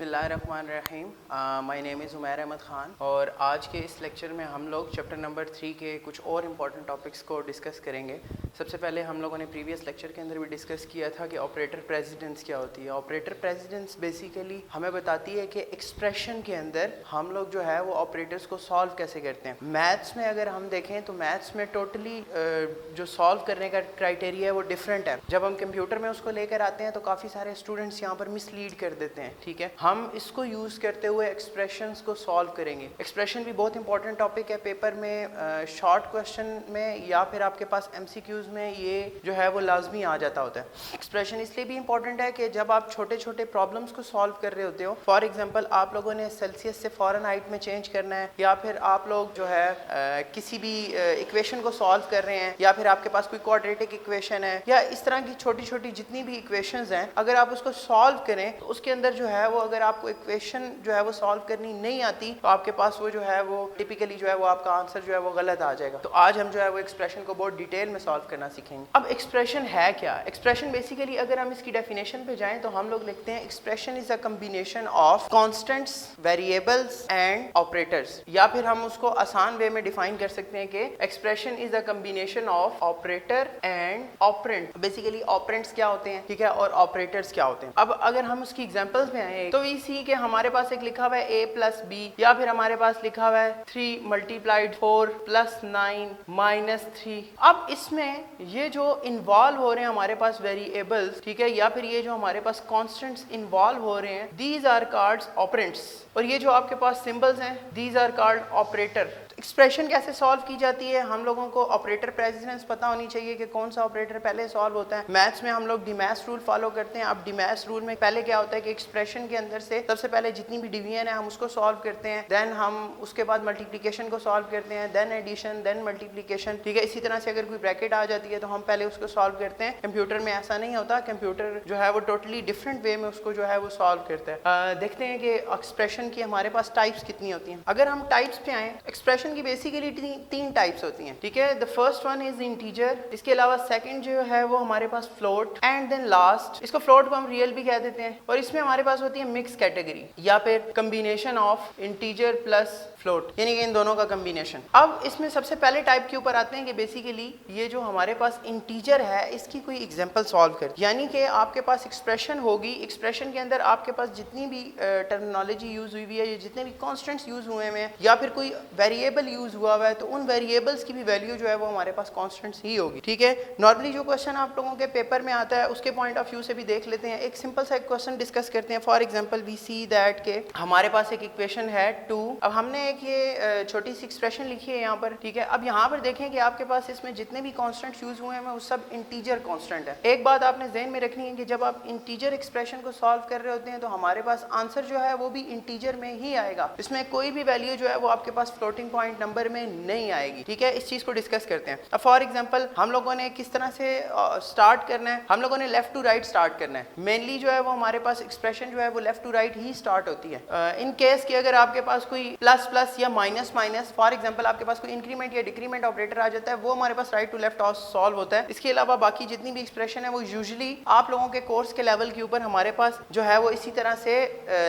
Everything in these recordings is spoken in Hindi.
बिस्मिल्लाहिर्रहमानिर्रहीम। My name is Umair Ahmed Khan और आज के इस लेक्चर में हम लोग चैप्टर नंबर 3 के कुछ और इम्पॉर्टेंट टॉपिक्स को डिस्कस करेंगे। सबसे पहले हम लोगों ने प्रीवियस लेक्चर के अंदर भी डिस्कस किया था कि ऑपरेटर प्रेसिडेंस क्या होती है। ऑपरेटर प्रेसिडेंस बेसिकली हमें बताती है कि एक्सप्रेशन के अंदर हम लोग जो है वो ऑपरेटर्स को सॉल्व कैसे करते हैं। मैथ्स में अगर हम देखें तो मैथ्स में टोटली जो सॉल्व करने का क्राइटेरिया है वो डिफरेंट है। जब हम कंप्यूटर में उसको लेकर आते हैं तो काफ़ी सारे स्टूडेंट्स यहाँ पर मिसलीड कर देते हैं। ठीक है, हम इसको यूज़ करते हुए एक्सप्रेशंस को सॉल्व करेंगे। एक्सप्रेशन भी बहुत इंपॉर्टेंट टॉपिक है पेपर में, शॉर्ट क्वेश्चन में या फिर आपके पास MCQs में ये जो है वो लाजमी आ जाता होता है। एक्सप्रेशन इसलिए भी इंपॉर्टेंट है कि जब आप छोटे छोटे प्रॉब्लम्स को सॉल्व कर रहे होते हो, फॉर एग्जांपल आप लोगों ने सेल्सियस से फ़ारेनहाइट में चेंज करना है, या फिर आप लोग जो है किसी भी इक्वेशन को सॉल्व कर रहे हैं, या फिर आपके पास कोई क्वाड्रेटिक इक्वेशन है, या इस तरह की छोटी छोटी जितनी भी इक्वेशंस हैं, अगर आप उसको सॉल्व करें तो उसके अंदर जो है वो अगर आपको इक्वेशन जो है वो सॉल्व करनी नहीं आती तो आपके पास वो जो है वो टिपिकली जो है वो आपका आंसर जो है वो गलत आ जाएगा। तो आज हम जो है वो एक्सप्रेशन को बहुत डिटेल में सॉल्व करना सीखेंगे। अब एक्सप्रेशन है क्या? एक्सप्रेशन बेसिकली अगर हम इसकी डेफिनेशन पे जाएं तो हम लोग लिखते हैं expression is a combination of constants, variables and operators, या फिर हम उसको आसान वे में डिफाइन कर सकते हैं कि expression is a combination of operator and operand. Basically operands क्या होते हैं, ठीक है, और ऑपरेटर्स क्या होते हैं। अब अगर हम उसकी एग्जांपल्स में आए तो इसी के हमारे पास एक लिखा हुआ है a प्लस बी, या फिर हमारे पास लिखा हुआ है 3 मल्टीप्लाइड 4 प्लस 9 माइनस 3। अब इसमें ये जो इन्वॉल्व हो रहे हैं हमारे पास वेरिएबल्स, ठीक है, या फिर ये जो हमारे पास कॉन्स्टेंट्स इन्वॉल्व हो रहे हैं, दीज आर कॉल्ड ऑपरेंट्स, और ये जो आपके पास सिंबल्स हैं these are called operator. Expression कैसे सॉल्व की जाती है? हम लोगों को ऑपरेटर प्रेसिडेंस पता होनी चाहिए कि कौन सा ऑपरेटर पहले सॉल्व होता है। मैथ्स में हम लोग डिमैस रूल फॉलो करते हैं। अब डिमैस रूल में पहले क्या होता है कि एक्सप्रेशन के अंदर से सबसे पहले जितनी भी डिवीजन है हम उसको सॉल्व करते हैं, देन हम उसके बाद मल्टीप्लिकेशन को सॉल्व करते हैं, देन एडिशन, देन मल्टीप्लिकेशन, ठीक है। इसी तरह से अगर कोई ब्रैकेट आ जाती है तो हम पहले उसको सॉल्व करते हैं। कंप्यूटर में ऐसा नहीं होता, कंप्यूटर जो है वो टोटली डिफरेंट वे में उसको जो है वो सॉल्व करता है। देखते हैं कि एक्सप्रेशन की हमारे पास टाइप्स कितनी होती हैं। अगर हम टाइप्स पे आए, एक्सप्रेशन की बेसिकली तीन टाइप्स होती हैं, ठीक है। The first one is integer, इसके अलावा सेकंड जो है वो हमारे पास फ्लोट, एंड देन लास्ट इसको फ्लोट को हम रियल भी कह देते हैं। और इसमें हमारे पास होती है मिक्स कैटेगरी या फिर combination of integer plus float, यानी कि इन दोनों का कॉम्बिनेशन। अब इसमें सबसे पहले टाइप के ऊपर आते हैं कि बेसिकली ये जो हमारे पास इंटीजर है इसकी कोई एग्जांपल सॉल्व कर, यानी कि आपके पास एक्सप्रेशन होगी, एक्सप्रेशन के अंदर आपके पास जितनी भी टर्मिनोलॉजी यूज हुई है, जितने भी कॉन्स्टेंट्स यूज हुए हैं, या फिर कोई वेरिएबल यूज हुआ है, तो उन वेरिएबल्स की भी वैल्यू जो है वो हमारे पास कॉन्स्टेंट्स ही होगी, ठीक है। नॉर्मली जो क्वेश्चन आप लोगों के पेपर में आता है उसके पॉइंट ऑफ व्यू से भी देख लेते हैं। एक सिंपल सा क्वेश्चन डिस्कस करते हैं। For example we see that के हमारे पास एक इक्वेशन है 2। अब हमने एक ये छोटी सी एक्सप्रेशन लिखी है यहाँ पर, ठीक है। अब यहाँ पर देखें कि आपके पास इसमें जितने भी कॉन्स्टेंट्स यूज हुए हैं वो सब इंटीजर कॉन्स्टेंट है। एक बात आपने ज़हन में रखनी है कि जब आप इंटीजर एक्सप्रेशन को सॉल्व कर रहे होते हैं तो हमारे पास आंसर जो है वो भी इंटीजर में ही आएगा, इसमें कोई भी वैल्यू जो है वो आपके पास फ्लोटिंग पॉइंट नंबर में नहीं आएगी, ठीक है। इस चीज को डिस्कस करते हैं। अब फॉर एग्जांपल हम लोगों ने किस तरह से स्टार्ट करना है, हम लोगों ने लेफ्ट टू राइट स्टार्ट करना है। मेनली जो है वो हमारे पास एक्सप्रेशन जो है वो लेफ्ट टू राइट ही स्टार्ट होती है। इन केस कि अगर आपके पास कोई प्लस प्लस या माइनस माइनस, फॉर एग्जांपल आपके पास कोई इंक्रीमेंट या डिक्रीमेंट ऑपरेटर आ जाता है, वो हमारे पास राइट टू लेफ्ट सॉल्व होता है। इसके अलावा बाकी जितनी भी एक्सप्रेशन है वो यूजुअली आप लोगों के कोर्स के लेवल के ऊपर हमारे पास जो है वो इसी तरह से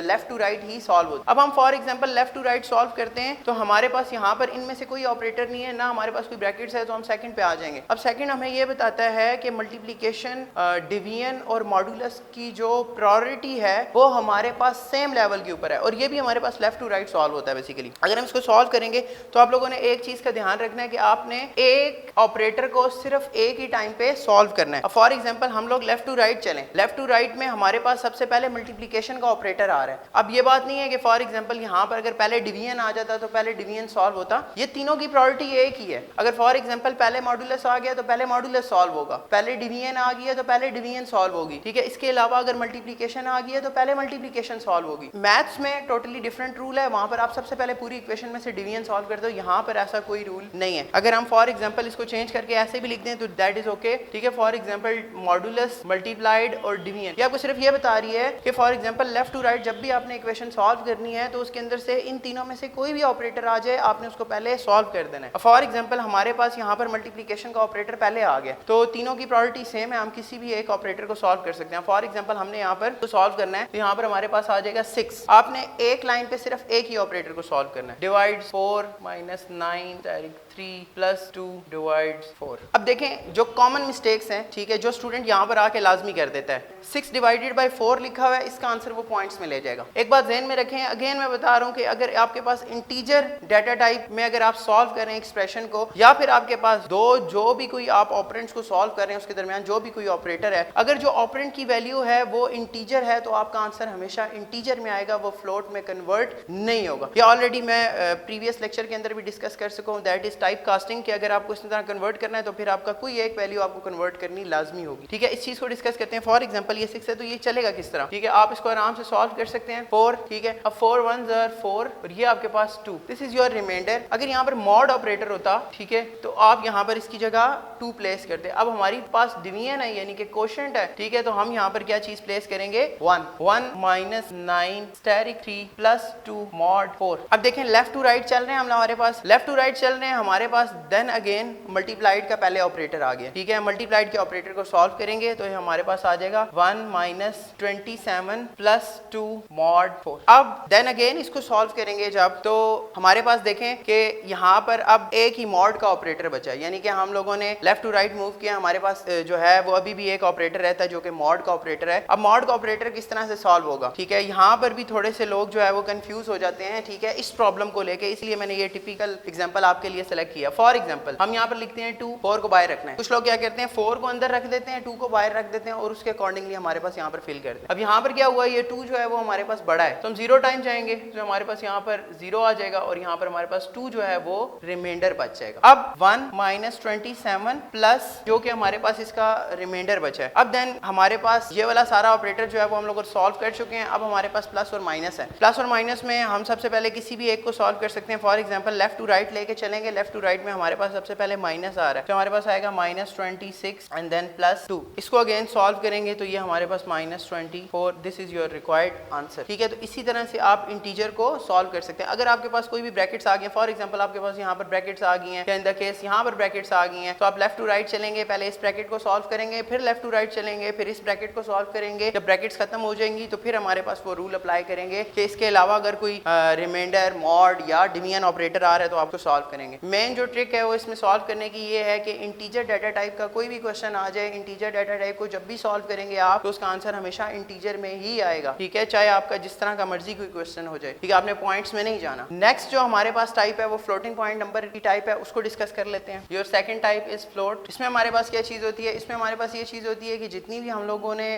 लेफ्ट टू राइट ही सॉल्व होता है। अब हम for example left to right solve करते हैं तो हमारे पास यहाँ पर इनमें से कोई ऑपरेटर नहीं है, ना हमारे पास कोई ब्रैकेट्स है, तो हम सेकंड पे आ जाएंगे। अब सेकंड हमें ये बताता है कि मल्टीप्लिकेशन, डिवीजन और मॉड्यूलस की जो प्रायोरिटी है वो हमारे पास सेम लेवल के ऊपर है, और ये भी हमारे पास लेफ्ट टू राइट सॉल्व होता है बेसिकली। अगर हम इसको सॉल्व करेंगे तो आप लोगों ने एक चीज का ध्यान रखना है कि आपने एक ऑपरेटर को सिर्फ एक ही टाइम पे सॉल्व करना है। फॉर एग्जांपल हम लोग लेफ्ट टू राइट चलें, लेफ्ट टू राइट में हमारे पास सबसे पहले मल्टीप्लिकेशन का ऑपरेटर आ रहा है। अब ये बात नहीं है कि फॉर एग्जांपल यहाँ पर अगर पहले डिवीजन आ जाता तो पहले डिवीजन सॉल्व होता, ये तीनों की प्रायोरिटी एक ही है। अगर फॉर एग्जांपल पहले मॉड्यूलस आ गया तो पहले मॉड्यूलस सॉल्व होगा, पहले डिवीजन आ गया तो पहले डिवीजन सॉल्व होगी, ठीक है। इसके अलावा अगर मल्टीप्लिकेशन आ गया तो पहले मल्टीप्लिकेशन सॉल्व होगी। मैथ्स में टोटली डिफरेंट रूल है, वहां पर आप सबसे पहले पूरी इक्वेशन में से डिवीजन सॉल्व करते हो, यहाँ पर ऐसा कोई रूल नहीं है। अगर हम फॉर एग्जांपल इसको चेंज करके ऐसे भी लिख दें तो दैट इज ओके, ठीक है। फॉर एग्जांपल मॉड्यूलस, मल्टीप्लाइड और डिवीजन, ये आपको सिर्फ ये बता रही है कि for example left to right जब भी आपने इक्वेशन सॉल्व करनी है तो उसके अंदर से इन तीनों में से कोई भी ऑपरेटर आ जाए, आपने आपने उसको पहले सॉल्व कर देना है। फॉर एग्जांपल हमारे पास यहाँ पर मल्टीप्लिकेशन का ऑपरेटर पहले आ गया, तो तीनों की प्रॉपर्टी सेम है, हम किसी भी एक ऑपरेटर को सॉल्व कर सकते हैं। फॉर एग्जांपल हमने यहाँ पर तो सॉल्व करना है, तो यहाँ पर हमारे पास आ जाएगा 6। आपने एक लाइन पे सिर्फ एक ही ऑपरेटर को सॉल्व करना है, divide 4 minus 9 direct 3 plus 2 divides 4। अब देखें जो कॉमन मिस्टेक्स हैं, ठीक है, जो स्टूडेंट यहाँ पर आके लाजमी कर देता है, 6 डिवाइडेड बाय 4 लिखा हुआ है, इसका आंसर वो पॉइंट्स में ले जाएगा। एक बात ध्यान में रखें, अगेन मैं बता रहा हूँ कि अगर आपके पास इंटीजर डाटा टाइप में अगर आप सॉल्व कर रहे हैं एक्सप्रेशन को, या फिर आपके पास दो जो भी कोई आप ऑपरेंड्स को सॉल्व कर रहे हैं उसके दरमियान जो भी कोई ऑपरेटर है, अगर जो ऑपरेंड की वैल्यू है वो इंटीजर है तो आपका आंसर हमेशा इंटीजर में आएगा, वो फ्लोट में कन्वर्ट नहीं होगा। ये ऑलरेडी मैं प्रीवियस लेक्चर के अंदर भी डिस्कस कर सका हूं, दैट इज टाइप कास्टिंग, कि अगर आपको इस तरह कन्वर्ट करना है तो फिर आपका कोई एक वैल्यू आपको कन्वर्ट करनी लाजमी होगी, ठीक है। इस चीज को डिस्कस करते हैं। फॉर एग्जांपल ये 6 है तो ये चलेगा किस तरह, ठीक है, आप इसको आराम से सॉल्व कर सकते हैं। 4, ठीक है, अब 4 1s are 4 और ये आपके पास 2, दिस इज योर रिमाइंडर। अगर यहाँ पर मॉड ऑपरेटर होता, ठीक है, तो आप यहाँ पर इसकी जगह 2 प्लेस करते। अब हमारी पास डिवीजन है यानी कि कोशेंट है, ठीक है, तो हम यहाँ पर क्या चीज प्लेस करेंगे, 1 माइनस 9 स्टेरिक 3 प्लस 2 मॉड 4। अब देखें लेफ्ट टू राइट चल रहे हैं, हम हमारे पास लेफ्ट टू राइट चल रहे हैं, हमारे पास देन अगेन मल्टीप्लाइड का पहले ऑपरेटर आ गया, ठीक है, मल्टीप्लाइड के ऑपरेटर को सॉल्व करेंगे तो हमारे पास आ जाएगा 1 माइनस 27 प्लस 2 मॉड 4। अब देन अगेन इसको सॉल्व करेंगे जब, तो हमारे पास देखें कि यहाँ पर अब एक ही मॉड का ऑपरेटर बचा है, यानी कि हम लोगों ने लेफ्ट टू राइट मूव किया, हमारे पास जो है वो अभी भी एक ऑपरेटर रहता है जो कि मॉड का ऑपरेटर है। अब मॉड का ऑपरेटर किस तरह से सॉल्व होगा, ठीक है, यहाँ पर भी थोड़े से लोग जो है वो कंफ्यूज हो जाते हैं, ठीक है, इस प्रॉब्लम को लेके, इसलिए मैंने ये टिपिकल एग्जांपल आपके लिए सेलेक्ट किया। फॉर एग्जांपल हम यहाँ पर लिखते हैं 2, 4 को बाहर रखना है। कुछ लोग क्या करते हैं, 4 को अंदर रख देते हैं, 2 को बाहर रख देते हैं और उसके अकॉर्डिंगली हमारे पास यहाँ पर फिल करते हैं। अब यहाँ पर क्या हुआ, ये 2 जो है वो हमारे पास बड़ा है, तो हम 0 टाइम जाएंगे तो हमारे पास यहाँ पर 0 आ जाएगा और यहाँ पर हमारे पास 2 जो है वो रिमाइंडर बच जाएगा। अब 1 माइनस 27 प्लस जो कि हमारे पास इसका रिमाइंडर बचा है। अब देन हमारे पास ये वाला सारा ऑपरेटर जो है वो हम लोग सॉल्व कर चुके हैं। अब हमारे पास प्लस और माइनस है, प्लस और माइनस में हम सबसे पहले किसी भी एक को सॉल्व कर सकते हैं। For example left to right लेके चलेंगे, लेफ्ट टू राइट में हमारे पास सबसे पहले माइनस आ रहा है, तो हमारे पास आएगा माइनस 26 एंड देन प्लस 2। इसको अगेन सॉल्व करेंगे तो ये हमारे पास minus 24, this is your required answer, ठीक है। तो इसी तरह से आप इंटीजर को सॉल्व कर सकते हैं। अगर आपके पास कोई भी ब्रैकेट्स आ गए, फॉर एग्जांपल आपके पास यहाँ पर ब्रैकेट्स आ गई हैं, इन द केस यहाँ पर ब्रैकेट्स आ गई हैं, तो आप लेफ्ट टू राइट चलेंगे, पहले इस ब्रैकेट को सॉल्व करेंगे, फिर लेफ्ट टू राइट चलेंगे, फिर इस ब्रैकेट को सॉल्व करेंगे। जब ब्रैकेट्स खत्म हो जाएंगी तो फिर हमारे पास वो रूल अप्लाई करेंगे कि इसके अलावा अगर कोई रिमाइंडर, मॉड या डिवीजन ऑपरेटर आ रहा है तो आपको सॉल्व करेंगे। मेन जो ट्रिक है वो इसमें सॉल्व करने की ये है कि इंटीजर डाटा टाइप का कोई भी क्वेश्चन आ जाए, इंटीजर डाटा टाइप को जब भी सॉल्व करेंगे आप, तो उसका आंसर हमेशा इंटीजर में ही आएगा, ठीक है, चाहे आपका जिस तरह का मर्जी कोई क्वेश्चन हो जाए, ठीक है, आपने पॉइंट्स में नहीं जाना। नेक्स्ट जो हमारे पास टाइप है वो फ्लोटिंग पॉइंट नंबर की टाइप है, उसको डिस्कस कर लेते हैं। Your second type is float. इसमें हमारे पास क्या चीज होती है, इसमें हमारे पास ये चीज होती है कि जितनी भी हम लोगों ने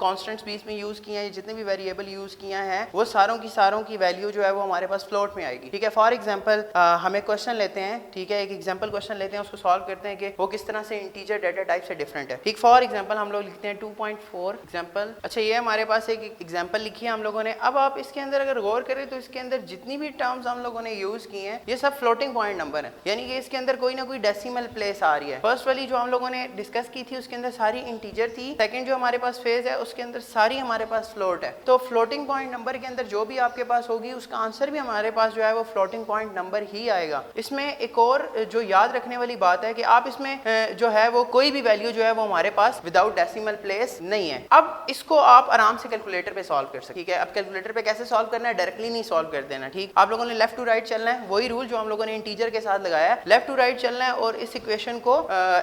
कांस्टेंट्स बीच में यूज किए हैं, जितने भी वेरिएबल यूज किया है, वो सारों की वैल्यू जो है वो हमारे पास फ्लोट में आएगी, ठीक है। फॉर एग्जांपल हमें क्वेश्चन लेते हैं, ठीक है, एक एग्जांपल क्वेश्चन लेते हैं, उसको सॉल्व करते हैं कि वो किस तरह से इंटीजर डाटा टाइप से डिफरेंट है, ठीक। फॉर एग्जांपल हम लोग लिखते हैं 2.4 एग्जांपल। अच्छा, ये हमारे पास एक एग्जांपल लिखी है हम लोगों ने। अब आप इसके अंदर अगर गौर करें तो इसके अंदर जितनी भी टर्म्स हम लोगों ने यूज की हैं ये सब फ्लोटिंग पॉइंट नंबर है, यानी कि इसके अंदर कोई ना कोई डेसिमल प्लेस आ रही है। फर्स्ट वाली जो हम लोगों ने डिस्कस की थी उसके अंदर सारी इंटीजर थी, सेकंड जो हमारे पास फेज है उसके अंदर सारी हमारे पास फ्लोट है। तो फ्लोटिंग पॉइंट नंबर के अंदर जो भी आपके पास होगी उसका आंसर भी हमारे पास जो है वो फ्लोटिंग पॉइंट नंबर ही आएगा। इसमें एक और जो याद रखने वाली बात है कि आप इसमें जो है वो कोई भी वैल्यू जो है वो हमारे पास विदाउट डेसिमल प्लेस नहीं है। अब इसको आप आराम से कैलकुलेटर पे सॉल्व कर सकते, ठीक है। अब कैलकुलेटर पे कैसे सॉल्व करना है, डायरेक्टली नहीं सॉल्व कर देना, ठीक। आप लोगों ने लेफ्ट टू राइट चलना है, वही रूल जो हम लोगों ने इंटीजर के साथ लगाया है, लेफ्ट टू राइट चलना है और इस इक्वेशन को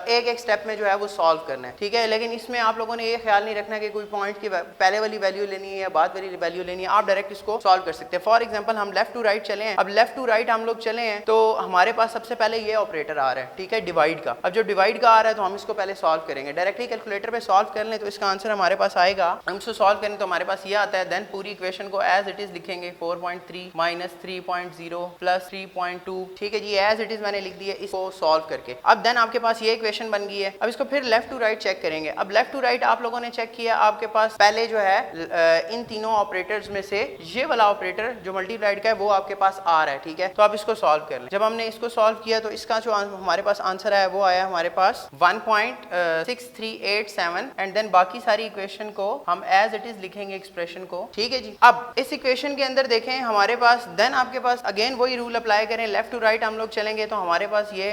एक एक स्टेप में जो है वो सॉल्व करना है, ठीक है। लेकिन इसमें आप लोगों ने ये ख्याल नहीं रखना कि कोई पॉइंट की पहले वाली वैल्यू लेनी है या बाद वाली वैल्यू लेनी है, आप डायरेक्ट इसको सॉल्व कर सकते हैं। फॉर एग्जांपल हम लेफ्ट टू राइट चले हैं, अब लेफ्ट टू राइट हम लोग चले हैं तो हमारे पास सबसे पहले ये ऑपरेटर आ रहा है, ठीक है, डिवाइड का। अब जो डिवाइड का आ रहा है तो हम इसको पहले सॉल्व करेंगे, डायरेक्टली कैलकुलेटर पे सॉल्व कर लें तो इसका आंसर हमारे पास आएगा। हम इसको सॉल्व करें तो हमारे पास ये आता है, देन पूरी इक्वेशन को एज इट इज लिखेंगे, 4.3 माइनस 3.0 प्लस 3.2, ठीक है जी, एज इट इज मैंने लिख दिया इसको सॉल्व करके। अब देन आपके पास ये इक्वेशन बन गई है। अब इसको फिर लेफ्ट टू राइट चेक करेंगे। अब लेफ्ट टू राइट आप लोगों ने चेक किया, आपके पास पहले जो है इन तीनों ऑपरेटर्स में से ये वाला ऑपरेटर जो मल्टीप्लाइड का है वो आपके पास आ रहा है, ठीक है। तो आप इसको सॉल्व कर लें। जब हमने इसको सॉल्व किया तो इसका जो हमारे पास आंसर आया वो आया हमारे पास 1.6387 एंड देन बाकी सारी इक्वेशन को हम एज इट इज लिखेंगे एक्सप्रेशन को। ठीक है जी। अब इस इक्वेशन के अंदर देखें हमारे पास देन आपके पास अगेन वही रूल अप्लाई करें, लेफ्ट टू राइट हम लोग चलेंगे तो हमारे पास ये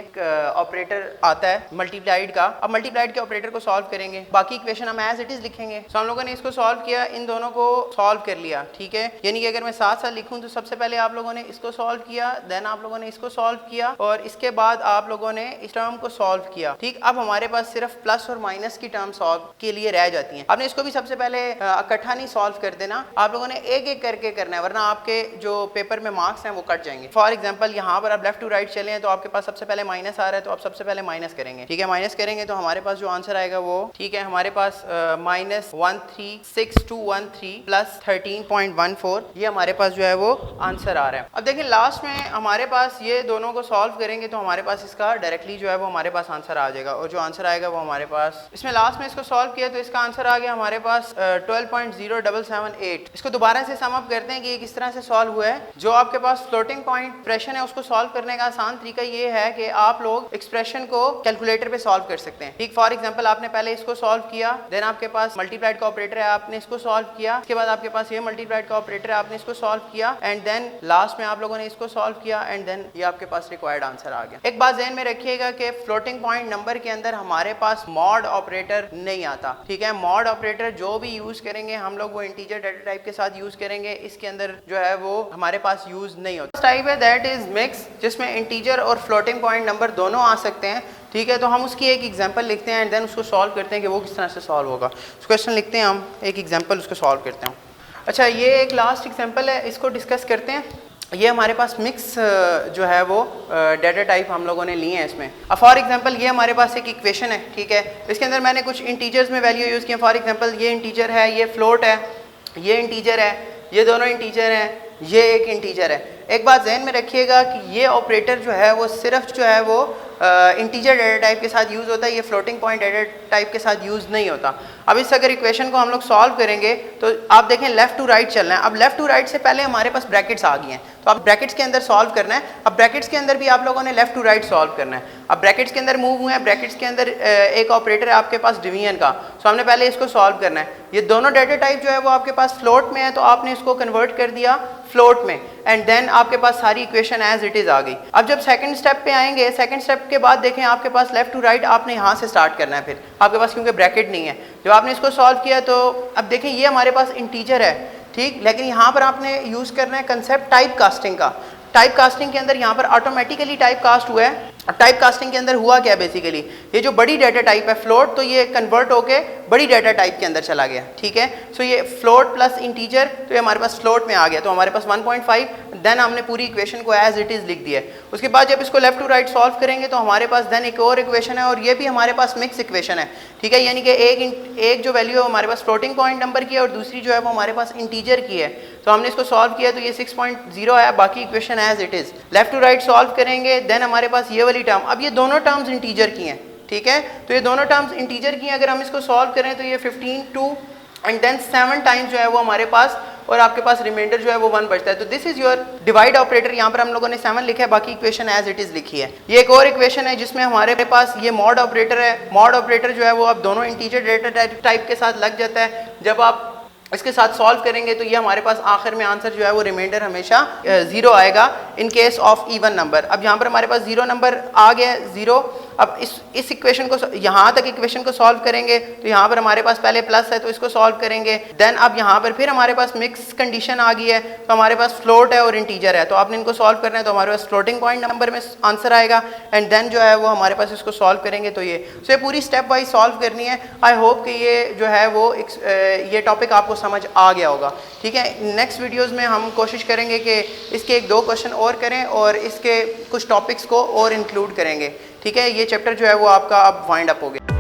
ऑपरेटर आता है मल्टीप्लाइड का। अब मल्टीप्लाइड के ऑपरेटर को सॉल्व करेंगे, बाकी इक्वेशन हम एज इट इज लिखेंगे। तो हम लोगों ने इसको सॉल्व किया, इन दोनों को सॉल्व कर लिया। ठीक है, यानी कि अगर मैं साथ साथ लिखूं तो सबसे पहले आप लोगों ने इसको सॉल्व किया, देन आप लोगों ने इसको सॉल्व किया और इसके बाद आप लोगों ने इस टर्म को सॉल्व किया। ठीक, अब हमारे पास सिर्फ प्लस और माइनस की टर्म सॉल्व के लिए रह जाती हैं। आपने इसको भी सबसे पहले इकट्ठा नहीं सॉल्व कर देना, आप लोगों ने एक एक करके करना है, वरना आपके जो पेपर में मार्क्स हैं वो कट जाएंगे। फॉर एग्जांपल यहाँ पर आप लेफ्ट टू राइट चले तो आपके पास सबसे पहले माइनस आ रहा है तो आप सबसे पहले माइनस करेंगे। ठीक है, माइनस करेंगे तो हमारे पास जो आंसर आएगा वो, ठीक है, हमारे पास -136.213 प्लस 13.14 ये हमारे पास जो है वो आंसर आ रहा है। अब देखिए लास्ट में हमारे पास ये दोनों को सॉल्व करेंगे तो हमारे पास इसका डायरेक्टली जो है वो हमारे पास आंसर आ जाएगा और जो आंसर आएगा वो हमारे पास, इसमें लास्ट में इसको सॉल्व किया तो इसका आंसर आ गया हमारे पास 12.0778। इसको दोबारा से सम अप करते हैं कि ये किस तरह से सॉल्व हुआ है। जो आपके पास फ्लोटिंग पॉइंट एक्सप्रेशन है उसको सॉल्व करने का आसान तरीका ये है कि आप लोग एक्सप्रेशन को कैलकुलेटर पे सॉल्व कर सकते हैं। ठीक, फॉर एग्जांपल आपने पहले इसको सॉल्व किया, देन आपके पास मल्टीप्लाइड का ऑपरेटर है, आपने इसको सॉल्व किया, उसके बाद आपके पास ये मल्टीप्लाइड का ऑपरेटर है, आपने इसको सॉल्व किया एंड देन लास्ट में आप लोगों ने इसको सॉल्व किया एंड देन ये आपके पास रिक्वायर्ड आंसर आ गया। एक बात ध्यान में रखिएगा कि फ्लोटिंग पॉइंट नंबर के अंदर हमारे पास मॉड ऑपरेटर नहीं आता। ठीक है, मॉड ऑपरेटर जो भी यूज करेंगे हम लोग वो इंटीजर डेटा टाइप के साथ यूज करेंगे, इसके अंदर जो है वो हमारे पास यूज नहीं होता। टाइप है दैट इज मिक्स, जिसमें इंटीजर और फ्लोटिंग पॉइंट नंबर दोनों आ सकते हैं। ठीक है, तो हम उसकी एक एग्जांपल लिखते हैं एंड देन उसको सॉल्व करते हैं कि वो किस तरह से सॉल्व होगा। क्वेश्चन लिखते हैं, हम एक एग्जांपल उसको सॉल्व करते हैं। अच्छा, ये एक लास्ट एग्जांपल है, इसको डिस्कस करते हैं। ये हमारे पास मिक्स जो है वो डेटा टाइप हम लोगों ने लिए हैं इसमें। अब फॉर एग्जांपल ये हमारे पास एक इक्वेशन है। ठीक है, इसके अंदर मैंने कुछ इंटीजर्स में वैल्यू यूज़ किया। फॉर एग्जांपल ये इंटीजर है, ये फ्लोट है, ये इंटीजर है, ये दोनों इंटीजर हैं, ये एक इंटीजर है। एक बात ज़हन में रखिएगा कि ये ऑपरेटर जो है वो सिर्फ जो है वो इंटीजर डेटा टाइप के साथ यूज़ होता है, ये फ्लोटिंग पॉइंट डेटा टाइप के साथ यूज़ नहीं होता। अब इस अगर इक्वेशन को हम लोग सॉल्व करेंगे तो आप देखें लेफ्ट टू राइट चलना है। अब लेफ्ट टू राइट से पहले हमारे पास ब्रैकेट्स आ गई हैं तो आप ब्रैकेट्स के अंदर सॉल्व करना है। अब ब्रैकेट्स के अंदर भी आप लोगों ने लेफ्ट टू राइट सॉल्व करना है। अब ब्रैकेट्स के अंदर मूव हुए हैं, ब्रैकेट्स के अंदर एक ऑपरेटर है आपके पास डिवीजन का, सो हमने पहले इसको सॉल्व करना है। ये दोनों डेटा टाइप जो है वो आपके पास फ्लोट में है तो आपने इसको कन्वर्ट कर दिया फ्लोट में एंड देन आपके पास सारी इक्वेशन एज इट इज आ गई। अब जब सेकंड स्टेप पे आएंगे, सेकंड स्टेप के बाद देखें आपके पास लेफ्ट टू राइट आपने यहाँ से स्टार्ट करना है, फिर आपके पास क्योंकि ब्रैकेट नहीं है। जब आपने इसको सॉल्व किया तो अब देखें ये हमारे पास इंटीजर है, ठीक, लेकिन यहाँ पर आपने यूज़ करना है कंसेप्ट टाइप कास्टिंग का। टाइप कास्टिंग के अंदर यहाँ पर ऑटोमेटिकली टाइप कास्ट हुआ है। टाइप कास्टिंग के अंदर हुआ क्या, बेसिकली ये जो बड़ी डाटा टाइप है फ्लोट, तो ये कन्वर्ट होके बड़ी डाटा टाइप के अंदर चला गया। ठीक है, सो ये फ्लोट प्लस इंटीजर तो ये हमारे पास फ्लोट में आ गया, तो हमारे पास 1.5 देन हमने पूरी इक्वेशन को एज इट इज़ लिख दिया है। उसके बाद जब इसको लेफ्ट टू राइट सॉल्व करेंगे तो हमारे पास देन एक और इक्वेशन है और ये भी हमारे पास मिक्स इक्वेशन है। ठीक है, यानी कि एक जो वैल्यू है हमारे पास फ्लोटिंग पॉइंट नंबर की है और दूसरी जो है वो हमारे पास इंटीजर की है। तो हमने इसको सॉल्व किया तो ये 6.0 है, बाकी equation as it is. Left to right solve करेंगे देन हमारे पास ये वाली टर्म, अब ये दोनों टर्म्स इंटीजर की हैं। ठीक है, तो ये दोनों टर्म्स इंटीजर की हैं, अगर हम इसको सॉल्व करें तो ये 15 2 एंड देन 7 टाइम्स जो है वो हमारे पास और आपके पास रिमाइंडर जो है वो 1 बचता है। तो this is your divide operator. यहाँ पर हम लोगों ने 7 लिखा है, बाकी इक्वेशन एज इट इज लिखी है। ये एक और इक्वेशन है जिसमें हमारे पास ये मॉड ऑपरेटर है। मॉड ऑपरेटर जो है वो अब दोनों इंटीजर डेटा टाइप के साथ लग जाता है। जब आप इसके साथ सॉल्व करेंगे तो ये हमारे पास आखिर में आंसर जो है वो रिमाइंडर हमेशा 0 आएगा in case of even number. अब यहाँ पर हमारे पास 0 नंबर आ गया 0। अब इस इक्वेशन को यहाँ तक इक्वेशन को सॉल्व करेंगे तो यहाँ पर हमारे पास पहले प्लस है तो इसको सॉल्व करेंगे। देन अब यहाँ पर फिर हमारे पास मिक्स कंडीशन आ गई है तो हमारे पास फ्लोट है और इंटीजर है, तो आपने इनको सॉल्व करना है तो हमारे पास फ्लोटिंग पॉइंट नंबर में आंसर आएगा एंड देन जो है वो हमारे पास इसको सॉल्व करेंगे तो ये पूरी स्टेप वाइज सॉल्व करनी है। आई होप कि ये जो है वो ये टॉपिक आपको समझ आ गया होगा। ठीक है, नेक्स्ट वीडियोज़ में हम कोशिश करेंगे कि इसके 1-2 क्वेश्चन और करें और इसके कुछ टॉपिक्स को और इंक्लूड करेंगे। ठीक है, ये चैप्टर जो है वो आपका अब वाइंड अप हो गया।